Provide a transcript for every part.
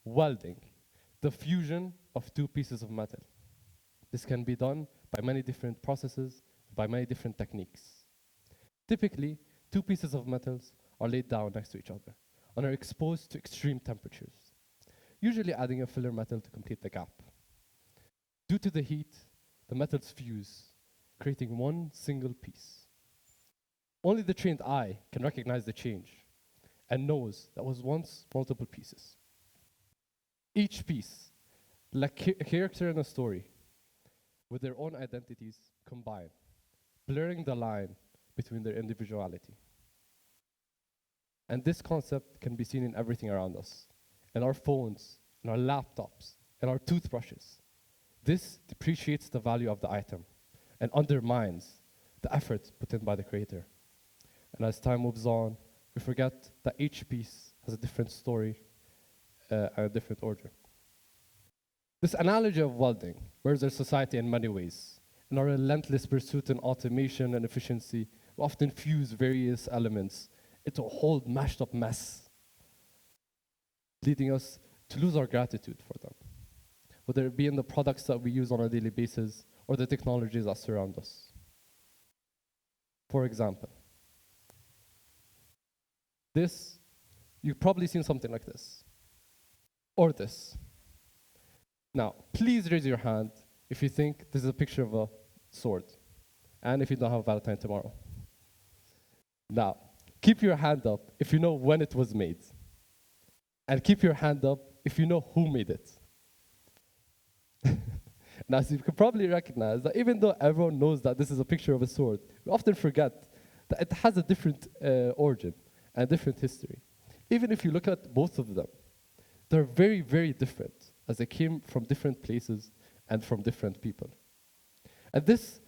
welding, the fusion of two pieces of metal. This can be done by many different processes, by many different techniques. Typically, two pieces of metals are laid down next to each other and are exposed to extreme temperatures, usually adding a filler metal to complete the gap. Due to the heat, the metals fuse, creating one single piece. Only the trained eye can recognize the change and knows that was once multiple pieces. Each piece, like a character in a story, with their own identities combine, blurring the line between their individuality. And this concept can be seen in everything around us, in our phones, in our laptops, in our toothbrushes. This depreciates the value of the item and undermines the effort put in by the creator. And as time moves on, we forget that each piece has a different story and a different order. This analogy of welding mirrors our society in many ways. In our relentless pursuit in automation and efficiency, we often fuse various elements into a whole mashed up mess, leading us to lose our gratitude for them, whether it be in the products that we use on a daily basis or the technologies that surround us. For example, you've probably seen something like this, or this. Now, please raise your hand if you think this is a picture of a sword, and if you don't have a Valentine tomorrow. Now, keep your hand up if you know when it was made, and keep your hand up if you know who made it. Now, so you can probably recognize that even though everyone knows that this is a picture of a sword, we often forget that it has a different origin and different history. Even if you look at both of them, they're very, very different, as they came from different places and from different people. And this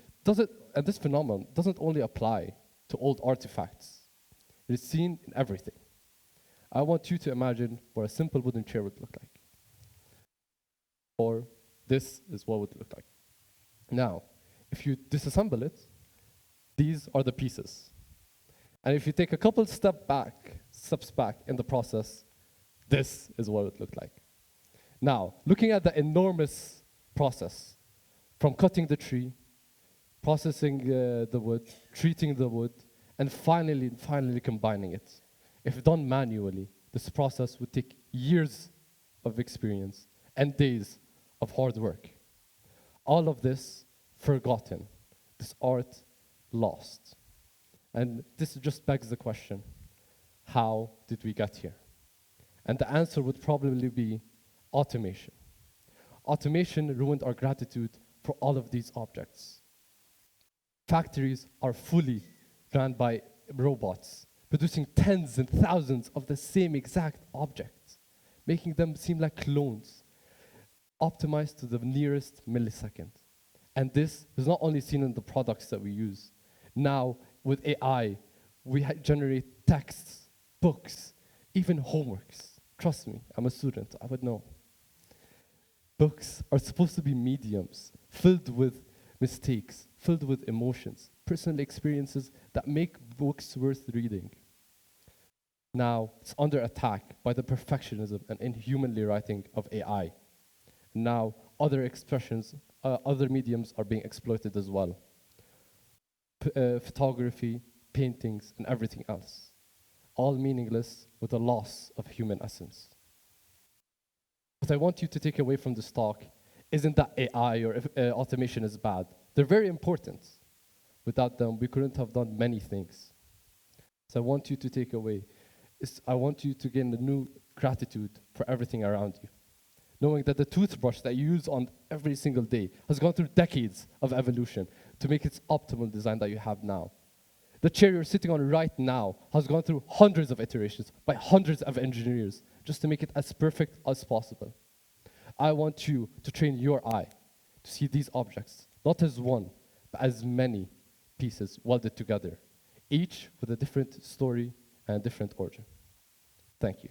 phenomenon doesn't only apply to old artifacts. It is seen in everything. I want you to imagine what a simple wooden chair would look like. Or this is what it would look like. Now, if you disassemble it, these are the pieces. And if you take a couple steps back in the process, this is what it would look like. Now, looking at the enormous process, from cutting the tree, processing the wood, treating the wood, and finally combining it. If done manually, this process would take years of experience and days of hard work. All of this forgotten, this art lost. And this just begs the question, how did we get here? And the answer would probably be automation. Automation ruined our gratitude for all of these objects. Factories are fully run by robots, producing tens and thousands of the same exact objects, making them seem like clones, optimized to the nearest millisecond. And this is not only seen in the products that we use. Now, with AI, we generate texts, books, even homeworks. Trust me, I'm a student, I would know. Books are supposed to be mediums, filled with mistakes, filled with emotions, personal experiences that make books worth reading. Now, it's under attack by the perfectionism and inhumanly writing of AI. Now, other expressions, other mediums are being exploited as well. Photography, paintings, and everything else. All meaningless with a loss of human essence. What I want you to take away from this talk isn't that AI or automation is bad. They're very important. Without them, we couldn't have done many things. So I want you to take away, I want you to gain a new gratitude for everything around you. Knowing that the toothbrush that you use on every single day has gone through decades of evolution to make its optimal design that you have now. The chair you're sitting on right now has gone through hundreds of iterations by hundreds of engineers just to make it as perfect as possible. I want you to train your eye to see these objects, not as one, but as many pieces welded together, each with a different story and a different origin. Thank you.